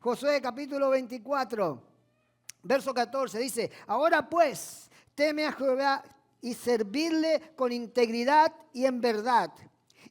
Josué capítulo 24, verso 14 dice, ahora pues, teme a Jehová y servirle con integridad y en verdad.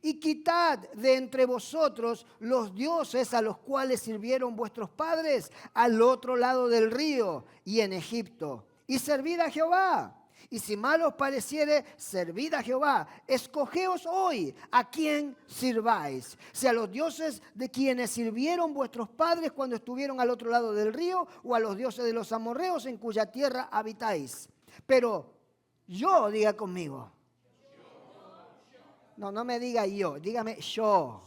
Y quitad de entre vosotros los dioses a los cuales sirvieron vuestros padres al otro lado del río y en Egipto. Y servid a Jehová. Y si mal os pareciere, servid a Jehová. Escogeos hoy a quién sirváis. Si a los dioses de quienes sirvieron vuestros padres cuando estuvieron al otro lado del río, o a los dioses de los amorreos en cuya tierra habitáis. Pero yo, diga conmigo. No me diga yo, dígame yo.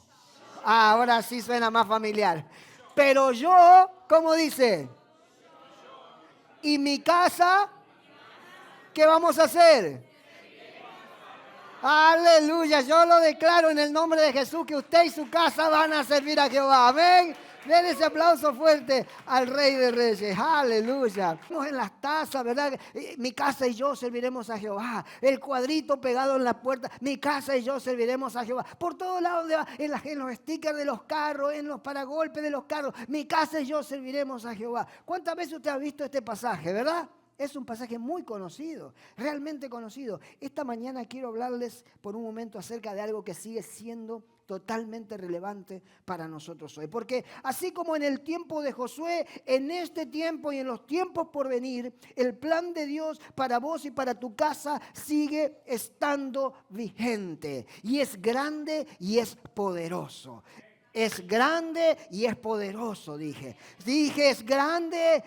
Ahora sí suena más familiar. Pero yo, ¿cómo dice? Y mi casa, ¿qué vamos a hacer? Aleluya, yo lo declaro en el nombre de Jesús que usted y su casa van a servir a Jehová. Amén. Den ese aplauso fuerte al Rey de Reyes. Aleluya. Estamos en las tazas, ¿verdad? Mi casa y yo serviremos a Jehová. El cuadrito pegado en la puerta. Mi casa y yo serviremos a Jehová. Por todos lados, en los stickers de los carros, en los paragolpes de los carros. Mi casa y yo serviremos a Jehová. ¿Cuántas veces usted ha visto este pasaje, verdad? Es un pasaje muy conocido, realmente conocido. Esta mañana quiero hablarles por un momento acerca de algo que sigue siendo totalmente relevante para nosotros hoy. Porque así como en el tiempo de Josué, en este tiempo y en los tiempos por venir, el plan de Dios para vos y para tu casa sigue estando vigente. Y es grande y es poderoso. Es grande y es poderoso, dije. Dije, es grande.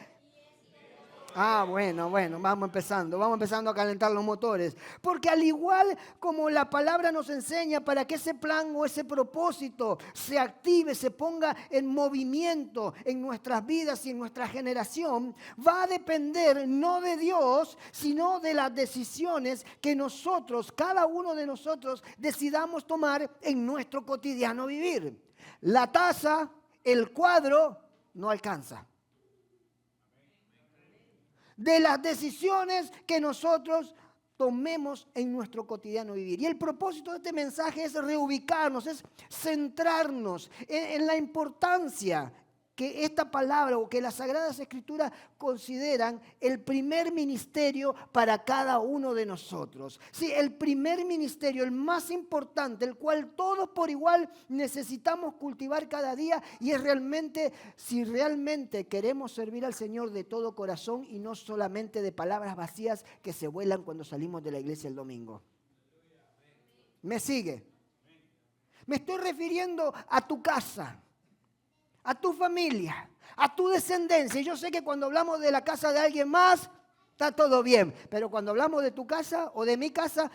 Bueno, vamos empezando a calentar los motores. Porque al igual como la palabra nos enseña para que ese plan o ese propósito se active, se ponga en movimiento en nuestras vidas y en nuestra generación, va a depender no de Dios, sino de las decisiones que nosotros, cada uno de nosotros, decidamos tomar en nuestro cotidiano vivir. La taza, el cuadro, no alcanza. De las decisiones que nosotros tomemos en nuestro cotidiano vivir. Y el propósito de este mensaje es reubicarnos, es centrarnos en la importancia que esta palabra o que las Sagradas Escrituras consideran el primer ministerio para cada uno de nosotros. Sí, el primer ministerio, el más importante, el cual todos por igual necesitamos cultivar cada día y es realmente, si realmente queremos servir al Señor de todo corazón y no solamente de palabras vacías que se vuelan cuando salimos de la iglesia el domingo. ¿Me sigue? Me estoy refiriendo a tu casa, a tu familia, a tu descendencia. Y yo sé que cuando hablamos de la casa de alguien más, está todo bien. Pero cuando hablamos de tu casa o de mi casa,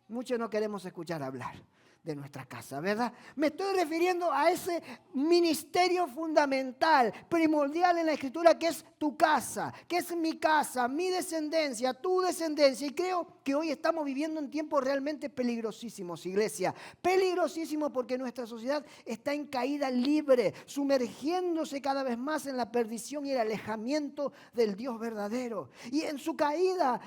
muchos no queremos escuchar hablar de nuestra casa, ¿verdad? Me estoy refiriendo a ese ministerio fundamental, primordial en la Escritura, que es tu casa, que es mi casa, mi descendencia, tu descendencia. Y creo que hoy estamos viviendo en tiempos realmente peligrosísimos, iglesia. Peligrosísimos porque nuestra sociedad está en caída libre, sumergiéndose cada vez más en la perdición y el alejamiento del Dios verdadero. Y en su caída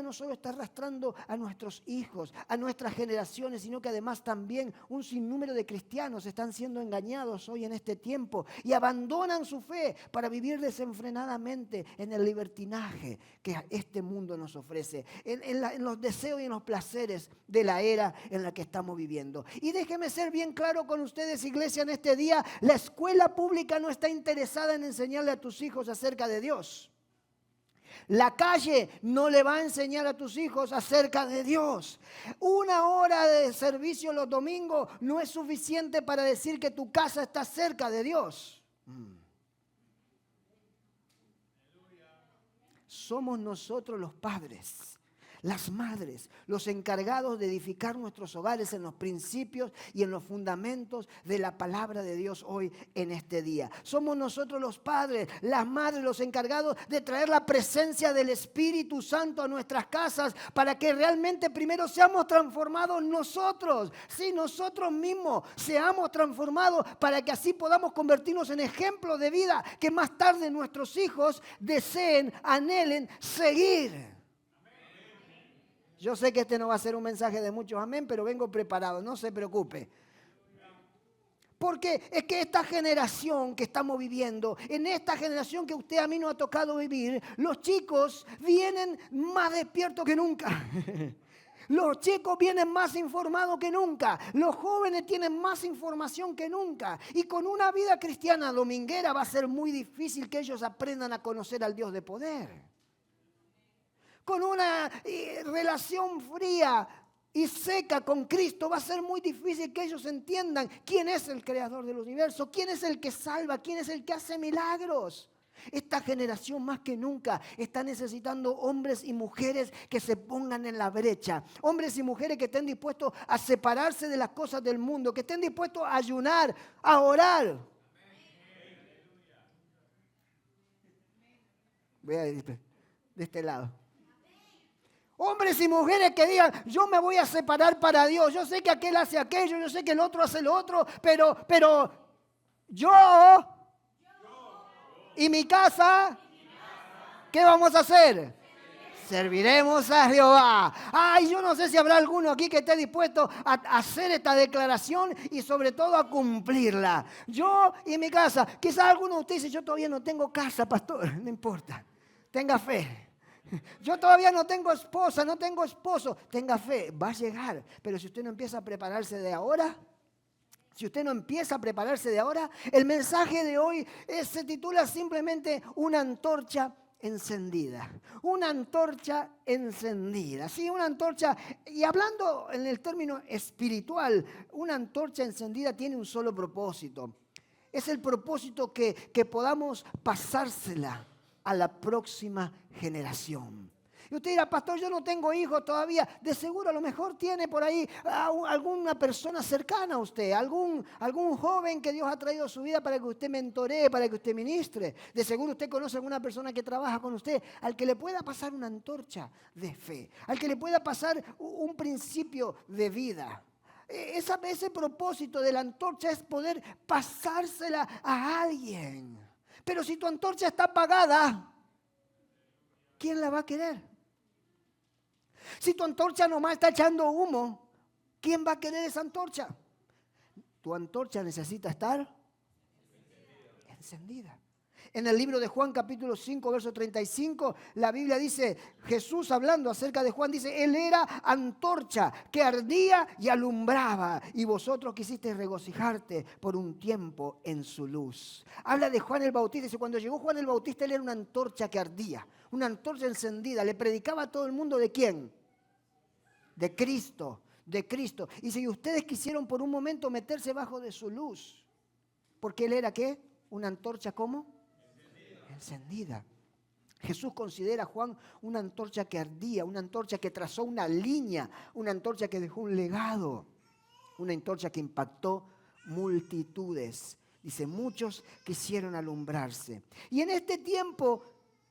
no solo está arrastrando a nuestros hijos, a nuestras generaciones, sino que además también un sinnúmero de cristianos están siendo engañados hoy en este tiempo y abandonan su fe para vivir desenfrenadamente en el libertinaje que este mundo nos ofrece, en los deseos y en los placeres de la era en la que estamos viviendo. Y déjeme ser bien claro con ustedes, iglesia, en este día, la escuela pública no está interesada en enseñarle a tus hijos acerca de Dios. La calle no le va a enseñar a tus hijos acerca de Dios. 1 hora de servicio los domingos no es suficiente para decir que tu casa está cerca de Dios. Somos nosotros los padres, las madres, los encargados de edificar nuestros hogares en los principios y en los fundamentos de la palabra de Dios hoy en este día. Somos nosotros los padres, las madres, los encargados de traer la presencia del Espíritu Santo a nuestras casas para que realmente primero seamos transformados nosotros. Sí, nosotros mismos seamos transformados para que así podamos convertirnos en ejemplos de vida que más tarde nuestros hijos deseen, anhelen seguir. Yo sé que este no va a ser un mensaje de muchos amén, pero vengo preparado, no se preocupe. Porque es que esta generación que estamos viviendo, en esta generación que usted a mí nos ha tocado vivir, los chicos vienen más despiertos que nunca. Los chicos vienen más informados que nunca. Los jóvenes tienen más información que nunca. Y con una vida cristiana dominguera va a ser muy difícil que ellos aprendan a conocer al Dios de poder. Con una relación fría y seca con Cristo va a ser muy difícil que ellos entiendan quién es el creador del universo, quién es el que salva, quién es el que hace milagros. Esta generación más que nunca está necesitando hombres y mujeres que se pongan en la brecha. Hombres y mujeres que estén dispuestos a separarse de las cosas del mundo, que estén dispuestos a ayunar, a orar. Voy a ir de este lado. Hombres y mujeres que digan, yo me voy a separar para Dios. Yo sé que aquel hace aquello, yo sé que el otro hace lo otro, pero yo y mi casa, ¿qué vamos a hacer? Serviremos a Jehová. Ay, yo no sé si habrá alguno aquí que esté dispuesto a hacer esta declaración y sobre todo a cumplirla. Yo y mi casa. Quizás alguno de ustedes dice, yo todavía no tengo casa, pastor. No importa, tenga fe. Yo todavía no tengo esposa, no tengo esposo. Tenga fe, va a llegar. Pero si usted no empieza a prepararse de ahora, el mensaje de hoy se titula simplemente una antorcha encendida. Una antorcha encendida. Sí, una antorcha. Y hablando en el término espiritual, una antorcha encendida tiene un solo propósito. Es el propósito que podamos pasársela a la próxima generación. Y usted dirá, pastor, yo no tengo hijos todavía. De seguro a lo mejor tiene por ahí alguna persona cercana a usted, algún joven que Dios ha traído a su vida para que usted mentoree, para que usted ministre. De seguro usted conoce a alguna persona que trabaja con usted, al que le pueda pasar una antorcha de fe, al que le pueda pasar un principio de vida. Ese propósito de la antorcha es poder pasársela a alguien. Pero si tu antorcha está apagada, ¿quién la va a querer? Si tu antorcha nomás está echando humo, ¿quién va a querer esa antorcha? Tu antorcha necesita estar encendida. En el libro de Juan capítulo 5, verso 35, la Biblia dice, Jesús hablando acerca de Juan, dice, él era antorcha que ardía y alumbraba, y vosotros quisisteis regocijarte por un tiempo en su luz. Habla de Juan el Bautista, dice, cuando llegó Juan el Bautista, él era una antorcha que ardía, una antorcha encendida, le predicaba a todo el mundo ¿de quién? De Cristo, de Cristo. Y si ustedes quisieron por un momento meterse bajo de su luz, porque él era ¿qué? Una antorcha ¿cómo? Encendida. Jesús considera a Juan una antorcha que ardía, una antorcha que trazó una línea, una antorcha que dejó un legado, una antorcha que impactó multitudes. Dice, muchos quisieron alumbrarse. Y en este tiempo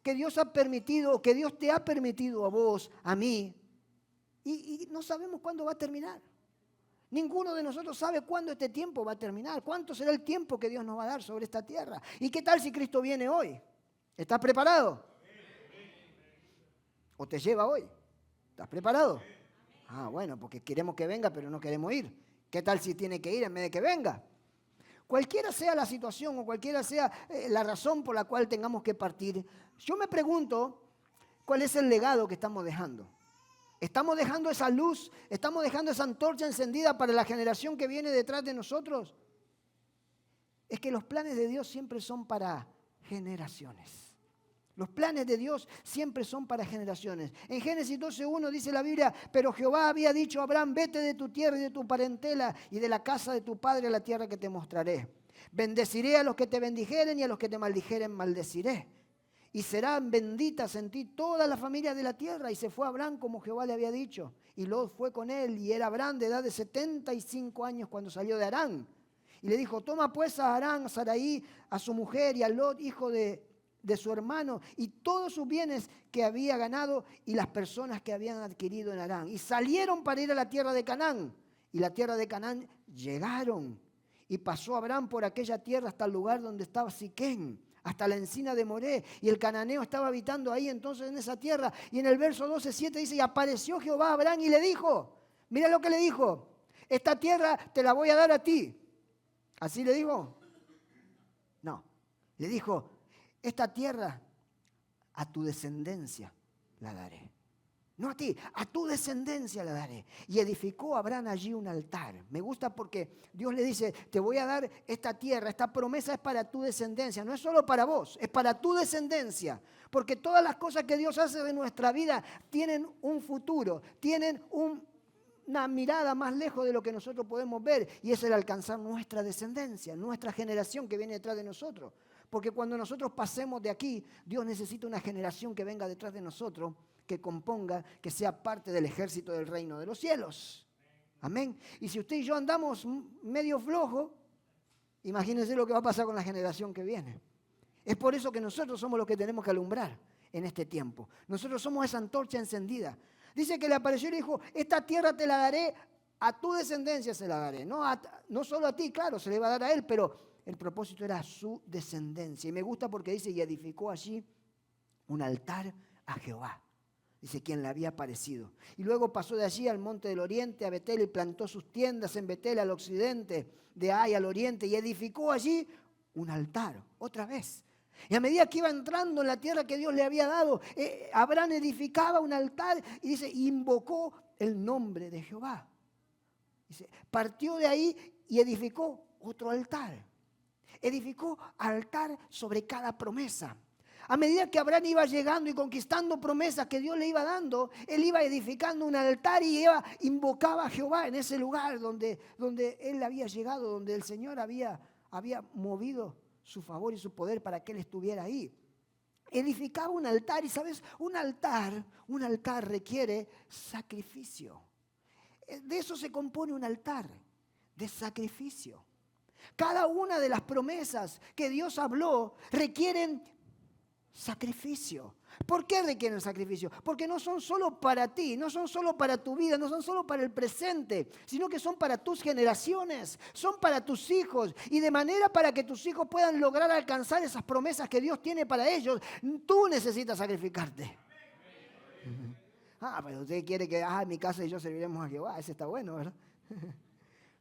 que Dios ha permitido, que Dios te ha permitido a vos, a mí, y no sabemos cuándo va a terminar. Ninguno de nosotros sabe cuándo este tiempo va a terminar, cuánto será el tiempo que Dios nos va a dar sobre esta tierra. ¿Y qué tal si Cristo viene hoy? ¿Estás preparado? ¿O te lleva hoy? ¿Estás preparado? Ah, bueno, porque queremos que venga, pero no queremos ir. ¿Qué tal si tiene que ir en vez de que venga? Cualquiera sea la situación o cualquiera sea la razón por la cual tengamos que partir, yo me pregunto, ¿cuál es el legado que estamos dejando? ¿Estamos dejando esa luz? ¿Estamos dejando esa antorcha encendida para la generación que viene detrás de nosotros? Es que los planes de Dios siempre son para generaciones. Los planes de Dios siempre son para generaciones. En Génesis 12:1 dice la Biblia, pero Jehová había dicho a Abraham, vete de tu tierra y de tu parentela y de la casa de tu padre a la tierra que te mostraré. Bendeciré a los que te bendijeren y a los que te maldijeren maldeciré. Y serán benditas en ti todas las familias de la tierra. Y se fue Abraham como Jehová le había dicho. Y Lot fue con él. Y era Abraham de edad de 75 años cuando salió de Harán. Y le dijo, toma pues a Harán, a Sarai, a su mujer y a Lot, hijo de su hermano, y todos sus bienes que había ganado y las personas que habían adquirido en Harán. Y salieron para ir a la tierra de Canaán. Y la tierra de Canaán llegaron. Y pasó Abraham por aquella tierra hasta el lugar donde estaba Siquén, hasta la encina de Moré, y el cananeo estaba habitando ahí entonces en esa tierra. Y en el verso 12:7 dice, y apareció Jehová a Abraham y le dijo, mira lo que le dijo, esta tierra te la voy a dar a ti, ¿Así le dijo? No. Le dijo, esta tierra a tu descendencia la daré. No a ti, a tu descendencia la daré. Y edificó Abraham allí un altar. Me gusta porque Dios le dice, te voy a dar esta tierra, esta promesa es para tu descendencia. No es solo para vos, es para tu descendencia. Porque todas las cosas que Dios hace de nuestra vida tienen un futuro, tienen una mirada más lejos de lo que nosotros podemos ver. Y es el alcanzar nuestra descendencia, nuestra generación que viene detrás de nosotros. Porque cuando nosotros pasemos de aquí, Dios necesita una generación que venga detrás de nosotros, que componga, que sea parte del ejército del reino de los cielos. Amén. Y si usted y yo andamos medio flojo, imagínense lo que va a pasar con la generación que viene. Es por eso que nosotros somos los que tenemos que alumbrar en este tiempo. Nosotros somos esa antorcha encendida. Dice que le apareció y le dijo, esta tierra te la daré, a tu descendencia se la daré. No solo a ti, claro, se le va a dar a él, pero el propósito era a su descendencia. Y me gusta porque dice, y edificó allí un altar a Jehová. Dice, quien le había aparecido. Y luego pasó de allí al monte del oriente, a Betel, y plantó sus tiendas en Betel, al occidente, de Ai al oriente, y edificó allí un altar, otra vez. Y a medida que iba entrando en la tierra que Dios le había dado, Abraham edificaba un altar, y dice, invocó el nombre de Jehová. Dice, partió de ahí y edificó otro altar. Edificó altar sobre cada promesa. A medida que Abraham iba llegando y conquistando promesas que Dios le iba dando, él iba edificando un altar y invocaba a Jehová en ese lugar donde él había llegado, donde el Señor había movido su favor y su poder para que él estuviera ahí. Edificaba un altar y, ¿sabes? Un altar requiere sacrificio. De eso se compone un altar, de sacrificio. Cada una de las promesas que Dios habló requieren sacrificio. ¿Por qué requieren sacrificio? Porque no son solo para ti, no son solo para tu vida, no son solo para el presente, sino que son para tus generaciones, son para tus hijos. Y de manera para que tus hijos puedan lograr alcanzar esas promesas que Dios tiene para ellos, tú necesitas sacrificarte. Pero usted quiere que en mi casa y yo serviremos a Jehová, ese está bueno, ¿verdad?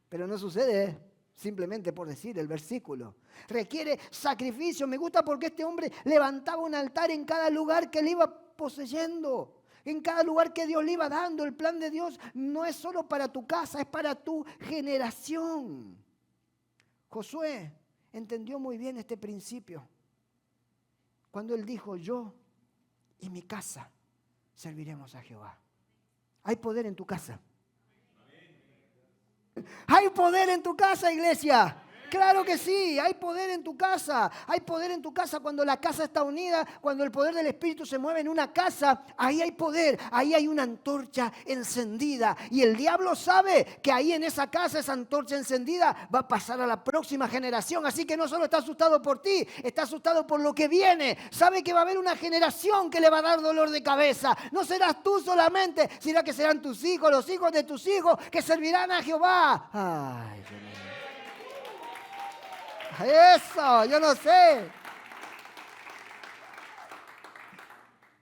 Pero no sucede. Simplemente por decir el versículo. Requiere sacrificio. Me gusta porque este hombre levantaba un altar en cada lugar que le iba poseyendo. En cada lugar que Dios le iba dando. El plan de Dios no es solo para tu casa, es para tu generación. Josué entendió muy bien este principio. Cuando él dijo, yo y mi casa serviremos a Jehová. Hay poder en tu casa. Hay poder en tu casa, iglesia. Claro que sí, hay poder en tu casa. Hay poder en tu casa cuando la casa está unida, cuando el poder del Espíritu se mueve en una casa. Ahí hay poder, ahí hay una antorcha encendida. Y el diablo sabe que ahí en esa casa, esa antorcha encendida va a pasar a la próxima generación. Así que no solo está asustado por ti, está asustado por lo que viene. Sabe que va a haber una generación que le va a dar dolor de cabeza. No serás tú solamente, sino que serán tus hijos, los hijos de tus hijos que servirán a Jehová. Ay, Dios mío. Eso, yo no sé.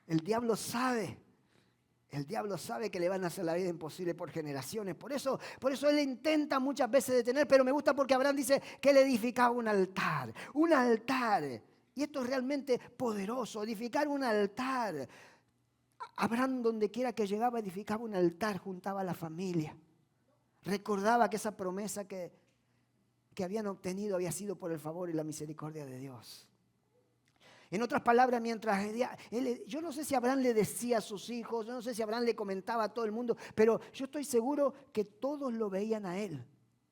El diablo sabe que le van a hacer la vida imposible por generaciones. Por eso él intenta muchas veces detener, pero me gusta porque Abraham dice que él edificaba un altar. Un altar. Y esto es realmente poderoso, edificar un altar. Abraham, donde quiera que llegaba, edificaba un altar, juntaba a la familia. Recordaba que esa promesa que habían obtenido había sido por el favor y la misericordia de Dios. En otras palabras, mientras yo no sé si Abraham le decía a sus hijos, yo no sé si Abraham le comentaba a todo el mundo, pero yo estoy seguro que todos lo veían a él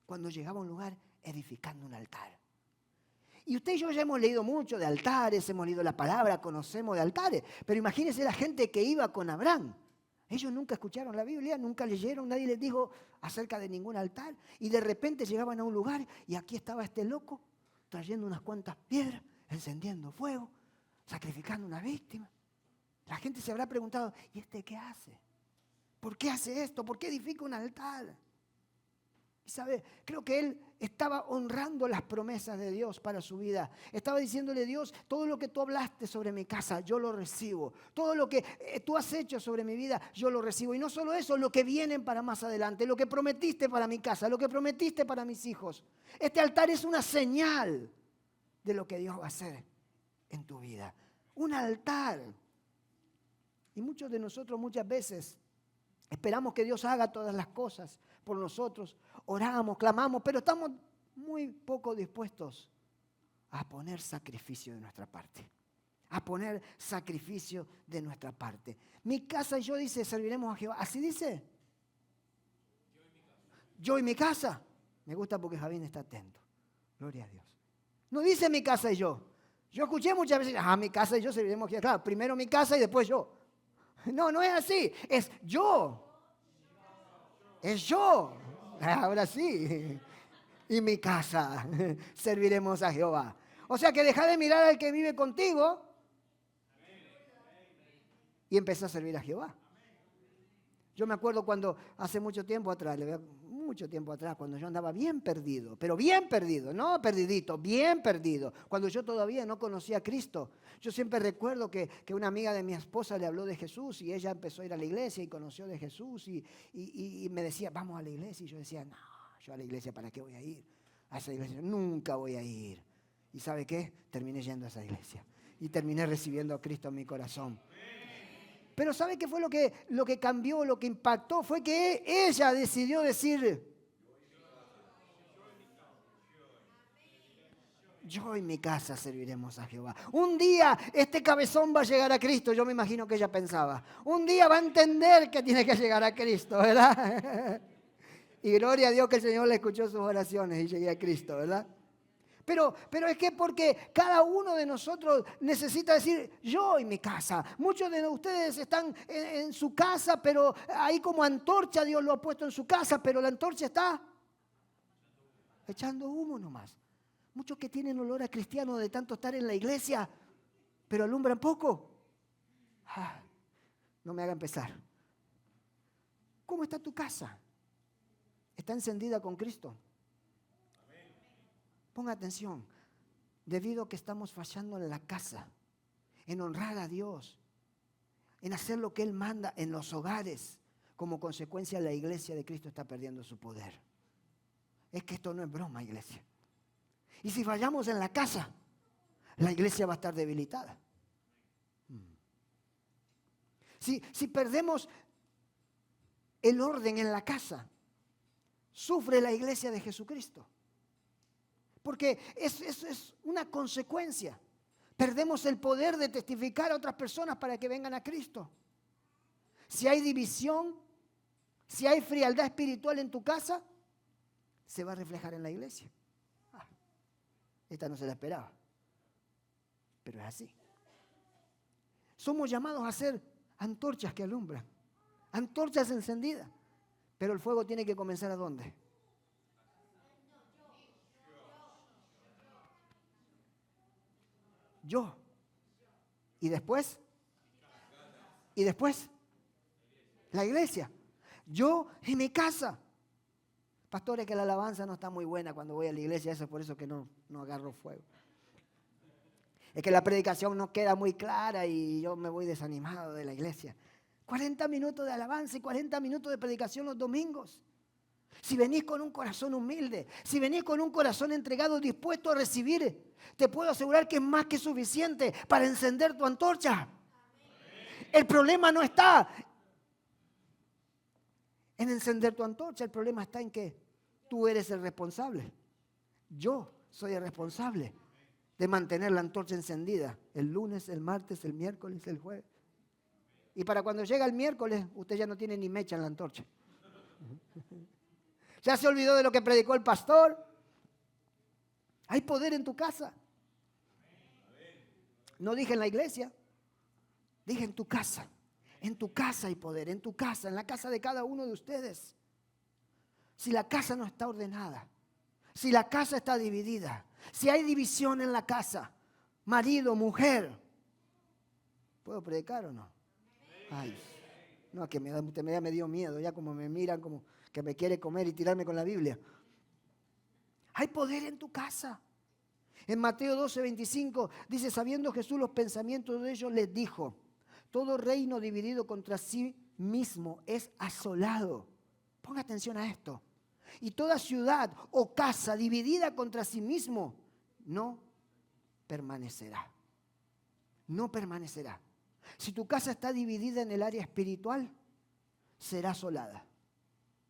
cuando llegaba a un lugar edificando un altar. Y usted y yo ya hemos leído mucho de altares, hemos leído la palabra, conocemos de altares, pero imagínense la gente que iba con Abraham. Ellos nunca escucharon la Biblia, nunca leyeron, nadie les dijo acerca de ningún altar. Y de repente llegaban a un lugar y aquí estaba este loco trayendo unas cuantas piedras, encendiendo fuego, sacrificando una víctima. La gente se habrá preguntado, ¿y este qué hace? ¿Por qué hace esto? ¿Por qué edifica un altar? Y sabe, creo que él estaba honrando las promesas de Dios para su vida. Estaba diciéndole: Dios, todo lo que tú hablaste sobre mi casa, yo lo recibo. Todo lo que tú has hecho sobre mi vida, yo lo recibo. Y no solo eso, lo que viene para más adelante, lo que prometiste para mi casa, lo que prometiste para mis hijos. Este altar es una señal de lo que Dios va a hacer en tu vida. Un altar. Y muchos de nosotros muchas veces esperamos que Dios haga todas las cosas por nosotros. Oramos, clamamos, pero estamos muy poco dispuestos a poner sacrificio de nuestra parte. A poner sacrificio de nuestra parte. Mi casa y yo, dice, serviremos a Jehová. ¿Así dice? Yo y mi casa. Me gusta porque Javín está atento. Gloria a Dios. No dice mi casa y yo. Yo escuché muchas veces: mi casa y yo serviremos a Jehová. Claro, primero mi casa y después yo. No, no es así. Es yo. Es yo. Ahora sí. Y mi casa serviremos a Jehová. O sea que deja de mirar al que vive contigo y empezá a servir a Jehová. Yo me acuerdo cuando hace mucho tiempo atrás, cuando yo andaba bien perdido, pero bien perdido, no perdidito, bien perdido, cuando yo todavía no conocía a Cristo. Yo siempre recuerdo que una amiga de mi esposa le habló de Jesús y ella empezó a ir a la iglesia y conoció de Jesús y me decía: vamos a la iglesia. Y yo decía: no, yo a la iglesia, ¿para qué voy a ir? A esa iglesia nunca voy a ir. ¿Y sabe qué? Terminé yendo a esa iglesia y terminé recibiendo a Cristo en mi corazón. Pero ¿sabe qué fue lo que cambió, lo que impactó? Fue que ella decidió decir: yo y mi casa serviremos a Jehová. Un día este cabezón va a llegar a Cristo. Yo me imagino que ella pensaba. Un día va a entender que tiene que llegar a Cristo, ¿verdad? Y gloria a Dios que el Señor le escuchó sus oraciones y llegué a Cristo, ¿verdad? Pero es que porque cada uno de nosotros necesita decir: yo y mi casa. Muchos de ustedes están en su casa, pero ahí como antorcha Dios lo ha puesto en su casa, pero la antorcha está echando humo nomás. Muchos que tienen olor a cristiano de tanto estar en la iglesia, pero alumbran poco. No me haga empezar. ¿Cómo está tu casa? ¿Está encendida con Cristo? Ponga atención, debido a que estamos fallando en la casa, en honrar a Dios, en hacer lo que Él manda en los hogares, como consecuencia la iglesia de Cristo está perdiendo su poder. Es que esto no es broma, iglesia. Y si fallamos en la casa, la iglesia va a estar debilitada. Si perdemos el orden en la casa, sufre la iglesia de Jesucristo. Porque es una consecuencia. Perdemos el poder de testificar a otras personas para que vengan a Cristo. Si hay división, si hay frialdad espiritual en tu casa, se va a reflejar en la iglesia. Esta no se la esperaba, pero es así. Somos llamados a ser antorchas que alumbran, antorchas encendidas, pero el fuego tiene que comenzar ¿a dónde? Yo. ¿Y después? La iglesia. Yo y mi casa. Pastores, que la alabanza no está muy buena cuando voy a la iglesia, eso es por eso que no agarro fuego. Es que la predicación no queda muy clara y yo me voy desanimado de la iglesia. 40 minutos de alabanza y 40 minutos de predicación los domingos. Si venís con un corazón humilde, si venís con un corazón entregado, dispuesto a recibir, te puedo asegurar que es más que suficiente para encender tu antorcha. El problema no está en encender tu antorcha, el problema está en que tú eres el responsable. Yo soy el responsable de mantener la antorcha encendida el lunes, el martes, el miércoles, el jueves. Y para cuando llega el miércoles, usted ya no tiene ni mecha en la antorcha. Ya se olvidó de lo que predicó el pastor. Hay poder en tu casa. No dije en la iglesia, dije en tu casa. En tu casa hay poder, en tu casa, en la casa de cada uno de ustedes. Si la casa no está ordenada, si la casa está dividida, si hay división en la casa, marido, mujer, ¿puedo predicar o no? Ay, no, que me dio miedo, ya como me miran, como que me quiere comer y tirarme con la Biblia. Hay poder en tu casa. En Mateo 12:25 dice, sabiendo Jesús los pensamientos de ellos, les dijo, todo reino dividido contra sí mismo es asolado. Ponga atención a esto. Y toda ciudad o casa dividida contra sí mismo no permanecerá. No permanecerá. Si tu casa está dividida en el área espiritual, será asolada.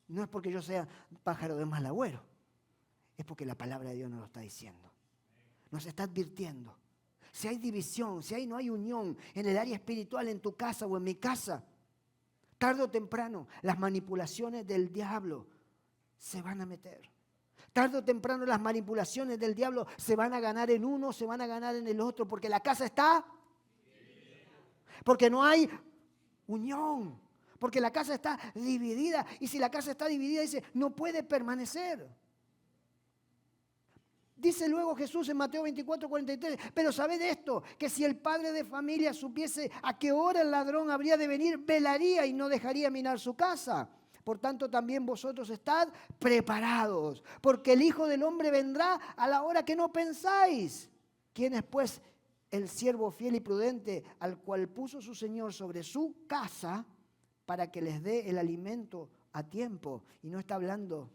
No es porque yo sea pájaro de mal agüero, es porque la palabra de Dios nos lo está diciendo. Nos está advirtiendo. Si hay división, si no hay unión en el área espiritual, en tu casa o en mi casa, tarde o temprano las manipulaciones del diablo se van a meter. Tarde o temprano las manipulaciones del diablo se van a ganar en uno, se van a ganar en el otro, porque la casa está, porque no hay unión, porque la casa está dividida. Y si la casa está dividida, dice, no puede permanecer. Dice luego Jesús en Mateo 24:43, pero sabed esto, que si el padre de familia supiese a qué hora el ladrón habría de venir, velaría y no dejaría minar su casa. Por tanto, también vosotros estad preparados, porque el Hijo del Hombre vendrá a la hora que no pensáis. ¿Quién es pues el siervo fiel y prudente al cual puso su Señor sobre su casa para que les dé el alimento a tiempo? Y no está hablando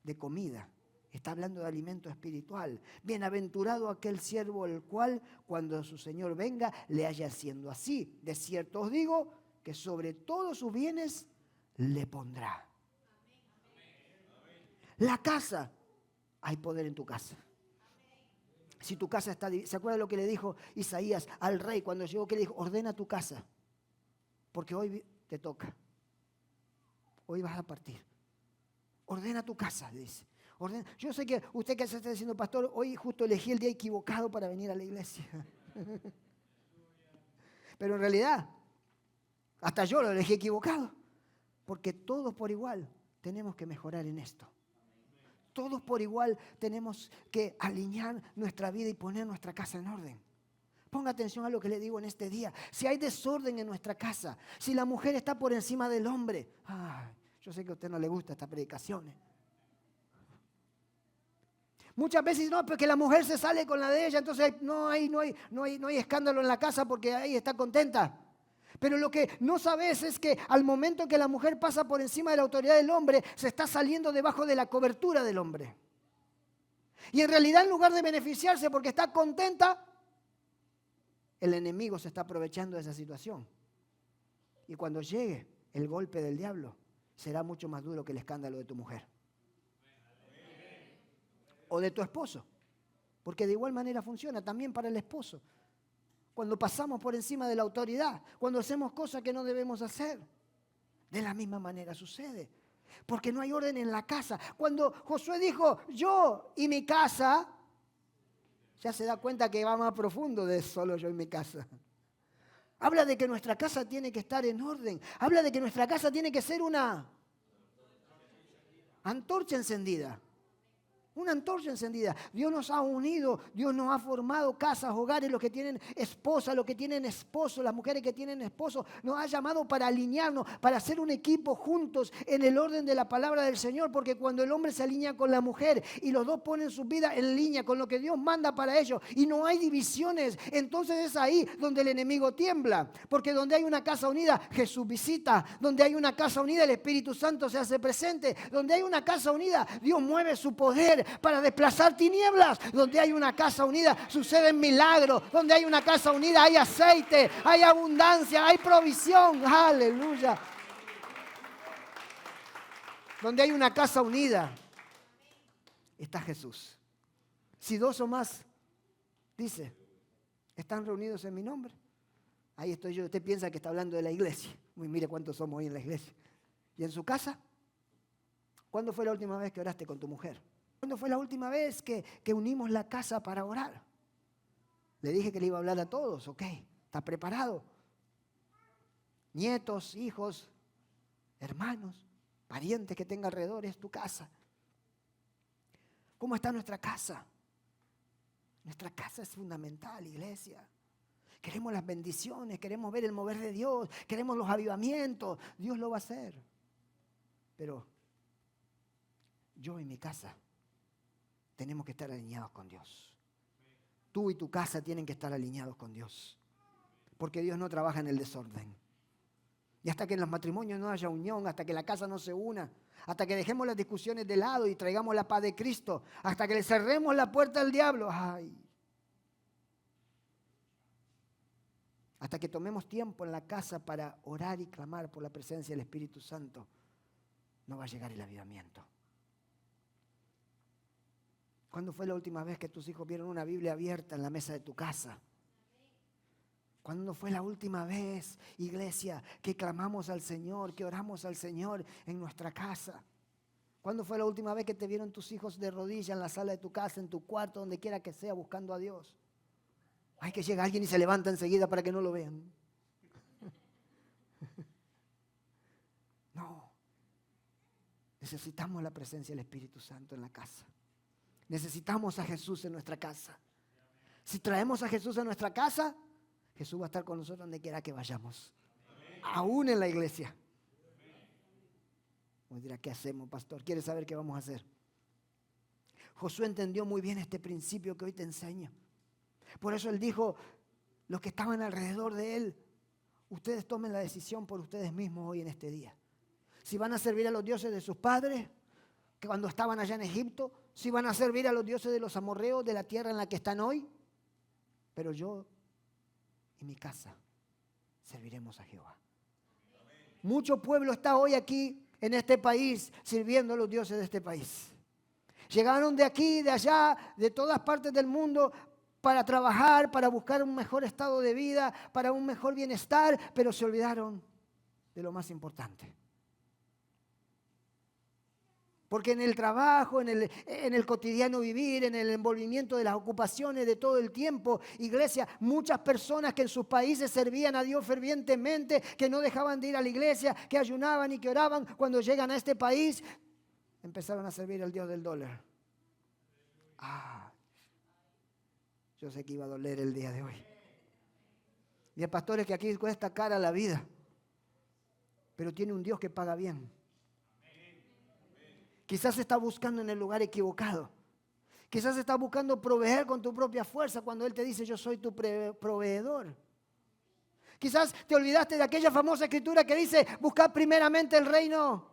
de comida. Está hablando de alimento espiritual. Bienaventurado aquel siervo el cual, cuando su Señor venga, le haya haciendo así. De cierto os digo que sobre todos sus bienes le pondrá. La casa, hay poder en tu casa. Si tu casa está, ¿se acuerda lo que le dijo Isaías al rey cuando llegó? Que le dijo, ordena tu casa, porque hoy te toca. Hoy vas a partir. Ordena tu casa, le dice. Yo sé que usted que se está diciendo, pastor, hoy justo elegí el día equivocado para venir a la iglesia. Pero en realidad, hasta yo lo elegí equivocado. Porque todos por igual tenemos que mejorar en esto. Todos por igual tenemos que alinear nuestra vida y poner nuestra casa en orden. Ponga atención a lo que le digo en este día. Si hay desorden en nuestra casa, si la mujer está por encima del hombre, yo sé que a usted no le gusta estas predicaciones. Muchas veces no, porque la mujer se sale con la de ella, entonces no hay escándalo en la casa porque ahí está contenta. Pero lo que no sabes es que al momento que la mujer pasa por encima de la autoridad del hombre, se está saliendo debajo de la cobertura del hombre. Y en realidad, en lugar de beneficiarse porque está contenta, el enemigo se está aprovechando de esa situación. Y cuando llegue el golpe del diablo, será mucho más duro que el escándalo de tu mujer. O de tu esposo. Porque de igual manera funciona también para el esposo. Cuando pasamos por encima de la autoridad, cuando hacemos cosas que no debemos hacer, de la misma manera sucede. Porque no hay orden en la casa. Cuando Josué dijo, yo y mi casa, ya se da cuenta que va más profundo de solo yo y mi casa. Habla de que nuestra casa tiene que estar en orden. Habla de que nuestra casa tiene que ser una antorcha encendida. Una antorcha encendida. Dios nos ha unido, Dios nos ha formado casas, hogares, los que tienen esposa, los que tienen esposo, las mujeres que tienen esposo. Nos ha llamado para alinearnos, para hacer un equipo juntos en el orden de la palabra del Señor. Porque cuando el hombre se alinea con la mujer y los dos ponen su vida en línea con lo que Dios manda para ellos y no hay divisiones, entonces es ahí donde el enemigo tiembla. Porque donde hay una casa unida, Jesús visita. Donde hay una casa unida, el Espíritu Santo se hace presente. Donde hay una casa unida, Dios mueve su poder para desplazar tinieblas. Donde hay una casa unida suceden milagros. Donde hay una casa unida hay aceite, hay abundancia, hay provisión. Aleluya. Donde hay una casa unida está Jesús. Si dos o más, dice, están reunidos en mi nombre, ahí estoy yo. Usted piensa que está hablando de la iglesia. Uy, mire cuántos somos hoy en la iglesia. ¿Y en su casa? ¿Cuándo fue la última vez que oraste con tu mujer? ¿Cuándo fue la última vez que unimos la casa para orar? Le dije que le iba a hablar a todos, ok, ¿está preparado? Nietos, hijos, hermanos, parientes que tenga alrededor, es tu casa. ¿Cómo está nuestra casa? Nuestra casa es fundamental, iglesia. Queremos las bendiciones, queremos ver el mover de Dios, queremos los avivamientos. Dios lo va a hacer. Pero yo en mi casa tenemos que estar alineados con Dios. Tú y tu casa tienen que estar alineados con Dios. Porque Dios no trabaja en el desorden. Y hasta que en los matrimonios no haya unión, hasta que la casa no se una, hasta que dejemos las discusiones de lado y traigamos la paz de Cristo, hasta que le cerremos la puerta al diablo, hasta que tomemos tiempo en la casa para orar y clamar por la presencia del Espíritu Santo, no va a llegar el avivamiento. ¿Cuándo fue la última vez que tus hijos vieron una Biblia abierta en la mesa de tu casa? ¿Cuándo fue la última vez, iglesia, que clamamos al Señor, que oramos al Señor en nuestra casa? ¿Cuándo fue la última vez que te vieron tus hijos de rodillas en la sala de tu casa, en tu cuarto, donde quiera que sea, buscando a Dios? Hay que llega alguien y se levanta enseguida para que no lo vean. No. Necesitamos la presencia del Espíritu Santo en la casa. Necesitamos a Jesús en nuestra casa. Si traemos a Jesús a nuestra casa, Jesús va a estar con nosotros donde quiera que vayamos. Aún en la iglesia. Uno dirá, ¿qué hacemos, pastor? ¿Quieres saber qué vamos a hacer? Josué entendió muy bien este principio que hoy te enseño. Por eso él dijo, los que estaban alrededor de él, ustedes tomen la decisión por ustedes mismos hoy en este día. Si van a servir a los dioses de sus padres, que cuando estaban allá en Egipto, si van a servir a los dioses de los amorreos de la tierra en la que están hoy, pero yo y mi casa serviremos a Jehová. Mucho pueblo está hoy aquí en este país sirviendo a los dioses de este país. Llegaron de aquí, de allá, de todas partes del mundo para trabajar, para buscar un mejor estado de vida, para un mejor bienestar, pero se olvidaron de lo más importante. Porque en el trabajo, en el cotidiano vivir, en el envolvimiento de las ocupaciones de todo el tiempo, iglesia, muchas personas que en sus países servían a Dios fervientemente, que no dejaban de ir a la iglesia, que ayunaban y que oraban, cuando llegan a este país, empezaron a servir al Dios del dólar. Yo sé que iba a doler el día de hoy. Y hay pastores que aquí cuesta cara la vida, pero tiene un Dios que paga bien. Quizás está buscando en el lugar equivocado. Quizás está buscando proveer con tu propia fuerza cuando Él te dice, yo soy tu proveedor. Quizás te olvidaste de aquella famosa escritura que dice, buscad primeramente el reino.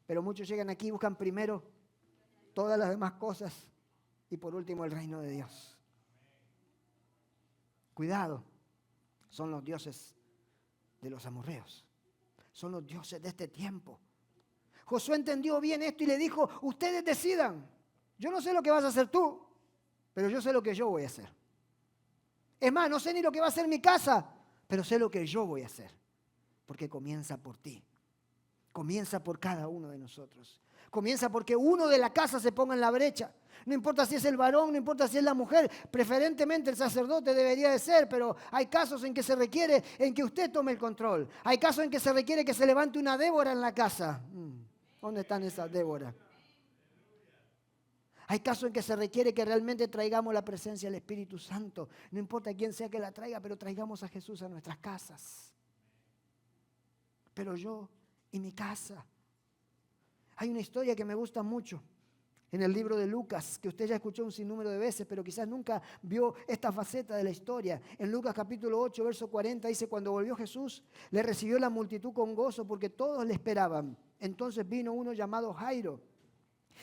Pero muchos llegan aquí y buscan primero todas las demás cosas y por último el reino de Dios. Cuidado, son los dioses de los amorreos. Son los dioses de este tiempo. Josué entendió bien esto y le dijo, ustedes decidan. Yo no sé lo que vas a hacer tú, pero yo sé lo que yo voy a hacer. Es más, no sé ni lo que va a hacer mi casa, pero sé lo que yo voy a hacer. Porque comienza por ti. Comienza por cada uno de nosotros. Comienza porque uno de la casa se ponga en la brecha. No importa si es el varón, no importa si es la mujer. Preferentemente el sacerdote debería de ser, pero hay casos en que se requiere en que usted tome el control. Hay casos en que se requiere que se levante una Débora en la casa. ¿Dónde están esas Débora? Hay casos en que se requiere que realmente traigamos la presencia del Espíritu Santo. No importa quién sea que la traiga, pero traigamos a Jesús a nuestras casas. Pero yo y mi casa. Hay una historia que me gusta mucho en el libro de Lucas, que usted ya escuchó un sinnúmero de veces, pero quizás nunca vio esta faceta de la historia. En Lucas capítulo 8, verso 40, dice, cuando volvió Jesús, le recibió la multitud con gozo porque todos le esperaban. Entonces vino uno llamado Jairo,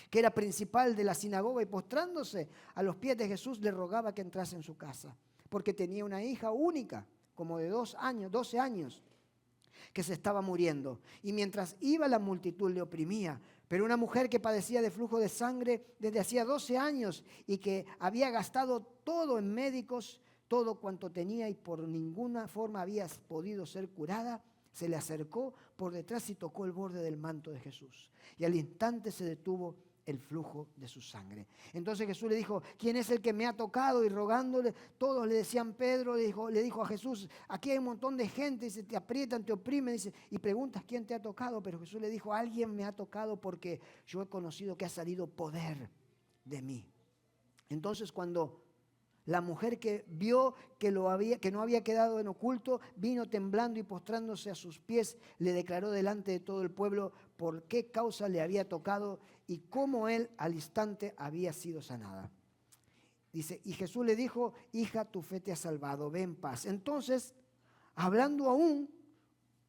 que era principal de la sinagoga, y postrándose a los pies de Jesús le rogaba que entrase en su casa, porque tenía una hija única, como de 12 años, que se estaba muriendo. Y mientras iba la multitud le oprimía. Pero una mujer que padecía de flujo de sangre desde hacía 12 años y que había gastado todo en médicos, todo cuanto tenía y por ninguna forma había podido ser curada, se le acercó por detrás y tocó el borde del manto de Jesús. Y al instante se detuvo el flujo de su sangre. Entonces Jesús le dijo, ¿quién es el que me ha tocado? Y rogándole, todos le decían, Pedro le dijo a Jesús, aquí hay un montón de gente, dice, te aprietan, te oprimen, dice, y preguntas quién te ha tocado. Pero Jesús le dijo, alguien me ha tocado porque yo he conocido que ha salido poder de mí. Entonces cuando La mujer que vio que no había quedado en oculto, vino temblando y postrándose a sus pies, le declaró delante de todo el pueblo por qué causa le había tocado y cómo él al instante había sido sanada. Dice, y Jesús le dijo, hija, tu fe te ha salvado, ve en paz. Entonces, hablando aún,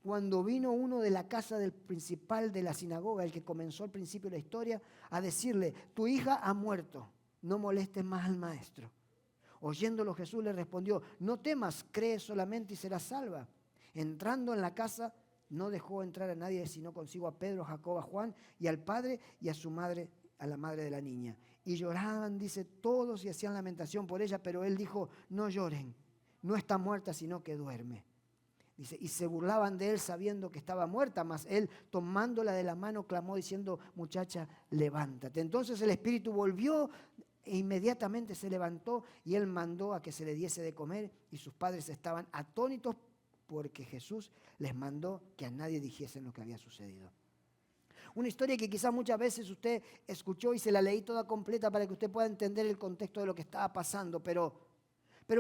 cuando vino uno de la casa del principal de la sinagoga, el que comenzó al principio de la historia, a decirle, tu hija ha muerto, no molestes más al maestro. Oyéndolo Jesús le respondió, no temas, cree solamente y serás salva. Entrando en la casa, no dejó entrar a nadie, sino consigo a Pedro, a Jacobo, a Juan y al padre y a su madre, a la madre de la niña. Y lloraban, dice, todos y hacían lamentación por ella, pero él dijo, no lloren, no está muerta, sino que duerme. Dice, y se burlaban de él sabiendo que estaba muerta, mas él tomándola de la mano clamó diciendo, muchacha, levántate. Entonces el espíritu volvió e inmediatamente se levantó y él mandó a que se le diese de comer y sus padres estaban atónitos porque Jesús les mandó que a nadie dijesen lo que había sucedido. Una historia que quizás muchas veces usted escuchó y se la leí toda completa para que usted pueda entender el contexto de lo que estaba pasando, pero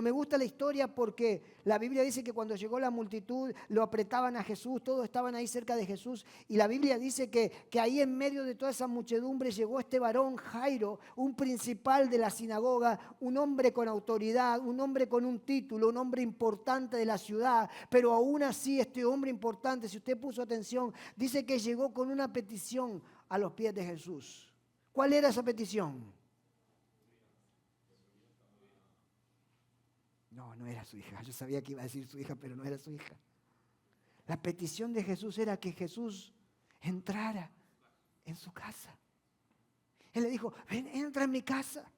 me gusta la historia porque la Biblia dice que cuando llegó la multitud lo apretaban a Jesús, todos estaban ahí cerca de Jesús y la Biblia dice que ahí en medio de toda esa muchedumbre llegó este varón Jairo, un principal de la sinagoga, un hombre con autoridad, un hombre con un título, un hombre importante de la ciudad, pero aún así este hombre importante, si usted puso atención, dice que llegó con una petición a los pies de Jesús. ¿Cuál era esa petición? No era su hija. Yo sabía que iba a decir su hija, pero no era su hija. La petición de Jesús era que Jesús entrara en su casa. Él le dijo, ven, entra en mi casa.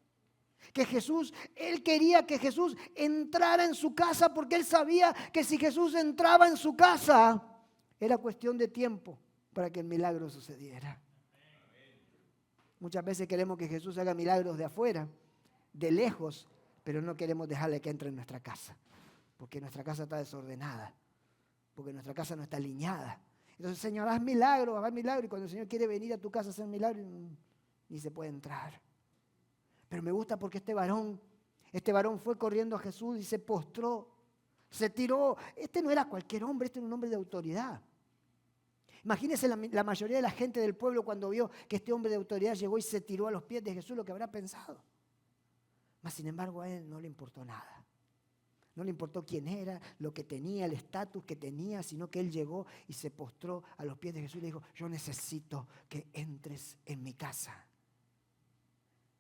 Él quería que Jesús entrara en su casa porque él sabía que si Jesús entraba en su casa, era cuestión de tiempo para que el milagro sucediera. Muchas veces queremos que Jesús haga milagros de afuera, de lejos, pero no queremos dejarle que entre en nuestra casa, porque nuestra casa está desordenada, porque nuestra casa no está alineada. Entonces, Señor, haz milagro, y cuando el Señor quiere venir a tu casa a hacer milagro, ni se puede entrar. Pero me gusta porque este varón fue corriendo a Jesús y se postró, se tiró. Este no era cualquier hombre, este era un hombre de autoridad. Imagínense la mayoría de la gente del pueblo cuando vio que este hombre de autoridad llegó y se tiró a los pies de Jesús, lo que habrá pensado. Mas sin embargo a él no le importó nada. No le importó quién era, lo que tenía, el estatus que tenía, sino que él llegó y se postró a los pies de Jesús y le dijo, yo necesito que entres en mi casa.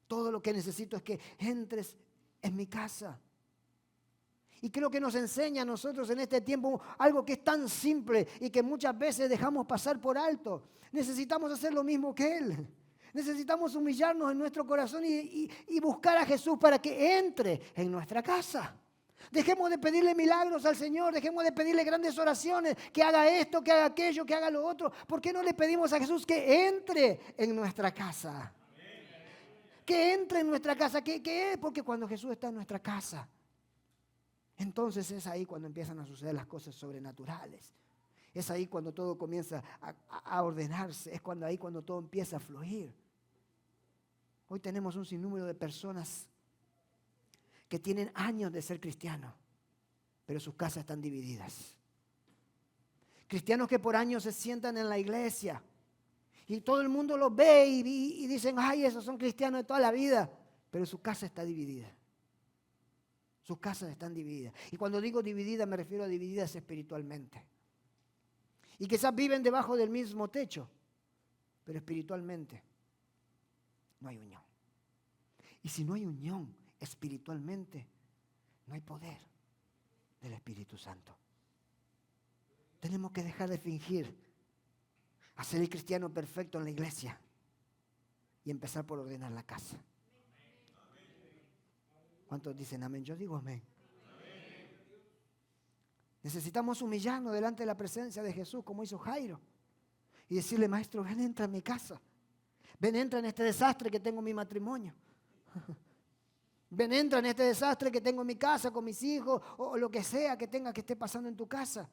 Todo lo que necesito es que entres en mi casa. Y creo que nos enseña a nosotros en este tiempo algo que es tan simple y que muchas veces dejamos pasar por alto. Necesitamos hacer lo mismo que él. Necesitamos humillarnos en nuestro corazón y buscar a Jesús para que entre en nuestra casa. Dejemos de pedirle milagros al Señor, dejemos de pedirle grandes oraciones, que haga esto, que haga aquello, que haga lo otro. ¿Por qué no le pedimos a Jesús que entre en nuestra casa? Que entre en nuestra casa, porque cuando Jesús está en nuestra casa, entonces es ahí cuando empiezan a suceder las cosas sobrenaturales. Es ahí cuando todo comienza a ordenarse, es cuando todo empieza a fluir. Hoy tenemos un sinnúmero de personas que tienen años de ser cristianos, pero sus casas están divididas. Cristianos que por años se sientan en la iglesia y todo el mundo los ve y dicen, ay, esos son cristianos de toda la vida, pero su casa está dividida. Sus casas están divididas. Y cuando digo divididas me refiero a divididas espiritualmente. Y quizás viven debajo del mismo techo, pero espiritualmente no hay unión. Y si no hay unión espiritualmente, no hay poder del Espíritu Santo. Tenemos que dejar de fingir a ser el cristiano perfecto en la iglesia y empezar por ordenar la casa. ¿Cuántos dicen amén? Yo digo amén. Necesitamos humillarnos delante de la presencia de Jesús como hizo Jairo y decirle, maestro, ven, entra en mi casa. Ven, entra en este desastre que tengo en mi matrimonio. Ven, entra en este desastre que tengo en mi casa con mis hijos o lo que sea que tenga que esté pasando en tu casa.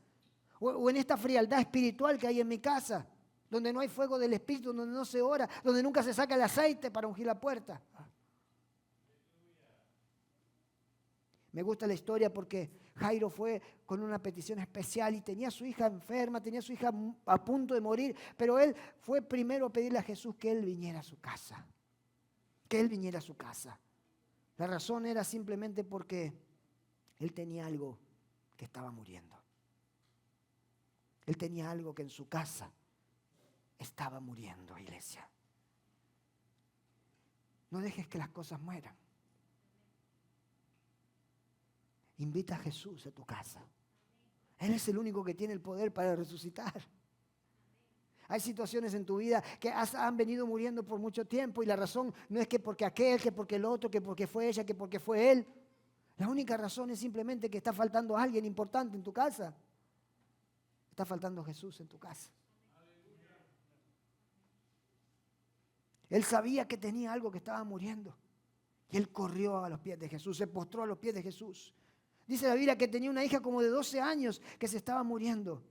O en esta frialdad espiritual que hay en mi casa, donde no hay fuego del Espíritu, donde no se ora, donde nunca se saca el aceite para ungir la puerta. Me gusta la historia porque Jairo fue con una petición especial y tenía a su hija enferma, tenía a su hija a punto de morir, pero él fue primero a pedirle a Jesús que él viniera a su casa, que él viniera a su casa. La razón era simplemente porque él tenía algo que estaba muriendo. Él tenía algo que en su casa estaba muriendo, iglesia. No dejes que las cosas mueran. Invita a Jesús a tu casa. Él es el único que tiene el poder para resucitar. Hay situaciones en tu vida que han venido muriendo por mucho tiempo y la razón no es que porque aquel, que porque el otro, que porque fue ella, que porque fue él. La única razón es simplemente que está faltando alguien importante en tu casa. Está faltando Jesús en tu casa. Él sabía que tenía algo que estaba muriendo. Y él corrió a los pies de Jesús, se postró a los pies de Jesús. Dice la Biblia que tenía una hija como de 12 años que se estaba muriendo.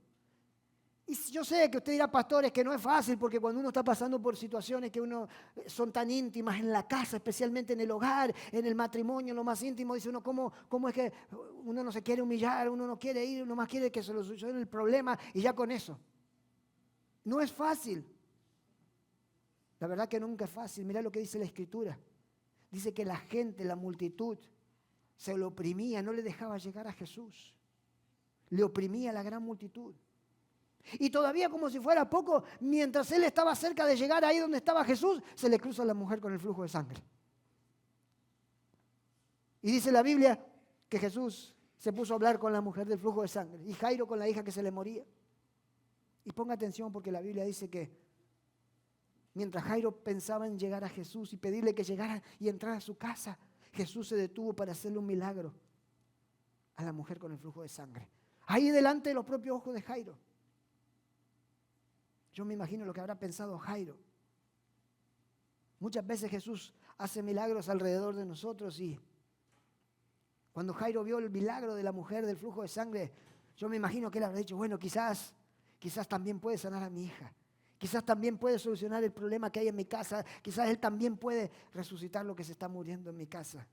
Y yo sé que usted dirá, pastores, que no es fácil porque cuando uno está pasando por situaciones que uno son tan íntimas en la casa, especialmente en el hogar, en el matrimonio, en lo más íntimo, dice uno, ¿cómo es que uno no se quiere humillar, uno no quiere ir, uno más quiere que se lo solucione el problema y ya con eso? No es fácil. La verdad que nunca es fácil. Mira lo que dice la Escritura. Dice que la gente, la multitud, se lo oprimía, no le dejaba llegar a Jesús. Le oprimía a la gran multitud. Y todavía como si fuera poco, mientras él estaba cerca de llegar ahí donde estaba Jesús, se le cruza a la mujer con el flujo de sangre. Y dice la Biblia que Jesús se puso a hablar con la mujer del flujo de sangre y Jairo con la hija que se le moría. Y ponga atención porque la Biblia dice que mientras Jairo pensaba en llegar a Jesús y pedirle que llegara y entrara a su casa, Jesús se detuvo para hacerle un milagro a la mujer con el flujo de sangre. Ahí delante de los propios ojos de Jairo. Yo me imagino lo que habrá pensado Jairo. Muchas veces Jesús hace milagros alrededor de nosotros y cuando Jairo vio el milagro de la mujer del flujo de sangre, yo me imagino que él habrá dicho, bueno, quizás también puede sanar a mi hija. Quizás también puede solucionar el problema que hay en mi casa. Quizás él también puede resucitar lo que se está muriendo en mi casa.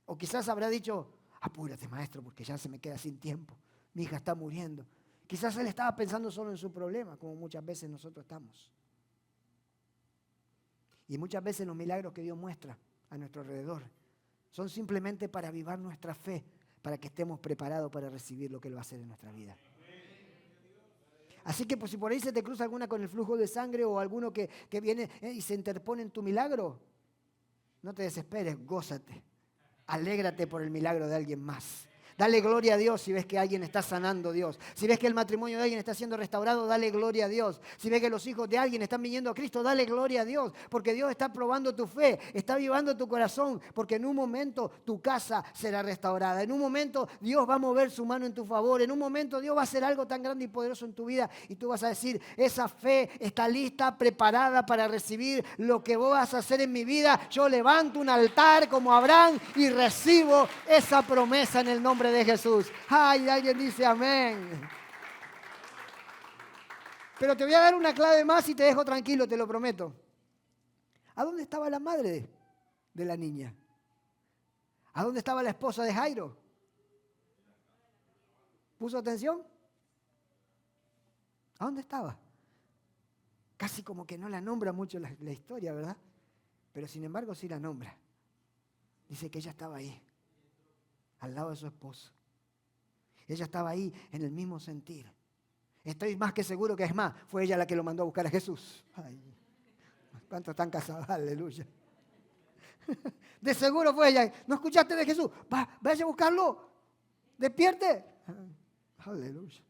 O quizás habrá dicho, apúrate maestro porque ya se me queda sin tiempo. Mi hija está muriendo. Quizás él estaba pensando solo en su problema, como muchas veces nosotros estamos. Y muchas veces los milagros que Dios muestra a nuestro alrededor son simplemente para avivar nuestra fe, para que estemos preparados para recibir lo que Él va a hacer en nuestra vida. Así que pues, si por ahí se te cruza alguna con el flujo de sangre o alguno que viene y se interpone en tu milagro, no te desesperes, gózate, alégrate por el milagro de alguien más. Dale gloria a Dios si ves que alguien está sanando Dios. Si ves que el matrimonio de alguien está siendo restaurado, dale gloria a Dios. Si ves que los hijos de alguien están viniendo a Cristo, dale gloria a Dios. Porque Dios está probando tu fe, está avivando tu corazón. Porque en un momento tu casa será restaurada. En un momento Dios va a mover su mano en tu favor. En un momento Dios va a hacer algo tan grande y poderoso en tu vida. Y tú vas a decir, esa fe está lista, preparada para recibir lo que vos vas a hacer en mi vida. Yo levanto un altar como Abraham y recibo esa promesa en el nombre de Jesús. Ay, alguien dice amén. Pero te voy a dar una clave más y te dejo tranquilo, te lo prometo. ¿A dónde estaba la madre de la niña? ¿A dónde estaba la esposa de Jairo? ¿Puso atención? ¿A dónde estaba? Casi como que no la nombra mucho la historia, ¿verdad? Pero sin embargo sí la nombra. Dice que ella estaba ahí, al lado de su esposo. Ella estaba ahí en el mismo sentir. Estoy más que seguro que es más, fue ella la que lo mandó a buscar a Jesús. Ay, ¿cuántos están casados? Aleluya. De seguro fue ella. ¿No escuchaste de Jesús? Vaya a buscarlo. Despierte. Aleluya.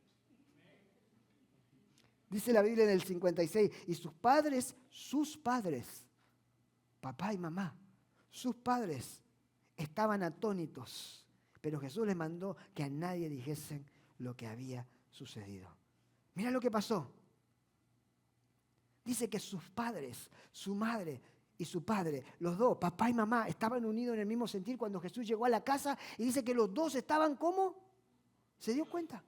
Dice la Biblia en el 56, y sus padres, papá y mamá, sus padres estaban atónitos, pero Jesús les mandó que a nadie dijesen lo que había sucedido. Mira lo que pasó. Dice que sus padres, su madre y su padre, los dos, papá y mamá, estaban unidos en el mismo sentir cuando Jesús llegó a la casa y dice que los dos estaban ¿cómo? ¿Se dio cuenta?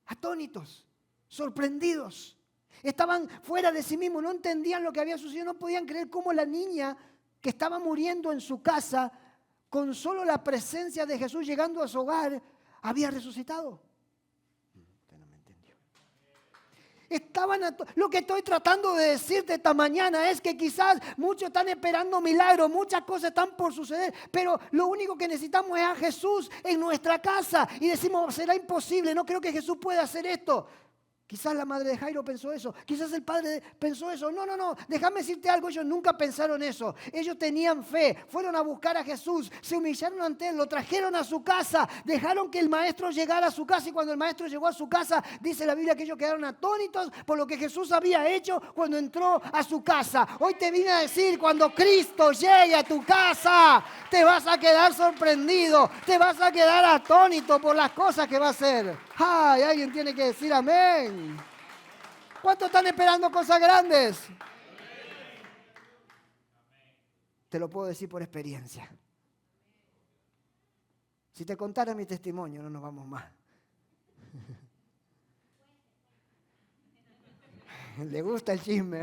Atónitos, sorprendidos. Estaban fuera de sí mismos, no entendían lo que había sucedido, no podían creer cómo la niña que estaba muriendo en su casa con solo la presencia de Jesús llegando a su hogar, había resucitado. Usted no me entendió. Lo que estoy tratando de decirte esta mañana es que quizás muchos están esperando milagros, muchas cosas están por suceder, pero lo único que necesitamos es a Jesús en nuestra casa. Y decimos, será imposible, no creo que Jesús pueda hacer esto. Quizás la madre de Jairo pensó eso, quizás el padre pensó eso. No, déjame decirte algo, ellos nunca pensaron eso. Ellos tenían fe, fueron a buscar a Jesús, se humillaron ante él, lo trajeron a su casa, dejaron que el maestro llegara a su casa y cuando el maestro llegó a su casa, dice la Biblia que ellos quedaron atónitos por lo que Jesús había hecho cuando entró a su casa. Hoy te vine a decir, cuando Cristo llegue a tu casa, te vas a quedar sorprendido, te vas a quedar atónito por las cosas que va a hacer. ¡Ay! Alguien tiene que decir amén. ¿Cuántos están esperando cosas grandes? Te lo puedo decir por experiencia. Si te contara mi testimonio, no nos vamos más. Le gusta el chisme.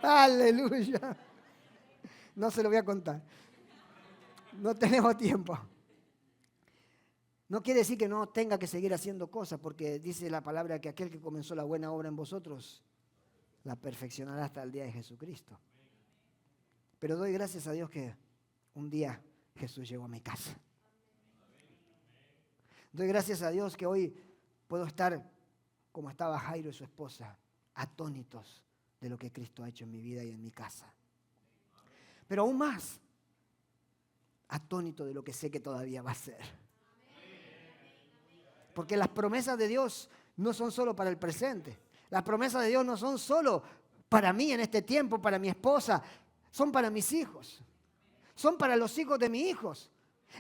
Aleluya. No se lo voy a contar. No tenemos tiempo. No quiere decir que no tenga que seguir haciendo cosas, porque dice la palabra que aquel que comenzó la buena obra en vosotros, la perfeccionará hasta el día de Jesucristo. Pero doy gracias a Dios que un día Jesús llegó a mi casa. Doy gracias a Dios que hoy puedo estar como estaba Jairo y su esposa, atónitos de lo que Cristo ha hecho en mi vida y en mi casa. Pero aún más, atónito de lo que sé que todavía va a ser. Porque las promesas de Dios no son solo para el presente. Las promesas de Dios no son solo para mí en este tiempo, para mi esposa. Son para mis hijos. Son para los hijos de mis hijos.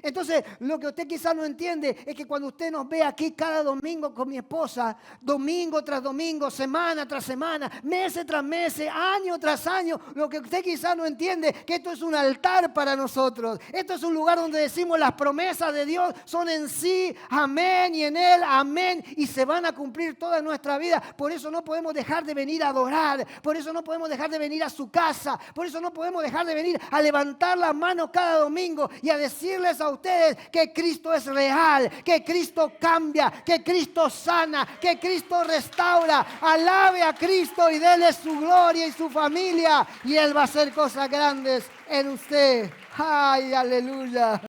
Entonces, lo que usted quizás no entiende es que cuando usted nos ve aquí cada domingo con mi esposa, domingo tras domingo, semana tras semana, mes tras mes, año tras año, lo que usted quizás no entiende es que esto es un altar para nosotros. Esto es un lugar donde decimos las promesas de Dios son en sí, amén, y en Él, amén, y se van a cumplir toda nuestra vida. Por eso no podemos dejar de venir a adorar, por eso no podemos dejar de venir a su casa, por eso no podemos dejar de venir a levantar la mano cada domingo y a decirles a ustedes que Cristo es real, que Cristo cambia, que Cristo sana, que Cristo restaura. Alabe a Cristo y dele su gloria y su familia y Él va a hacer cosas grandes en usted. ¡Ay, aleluya!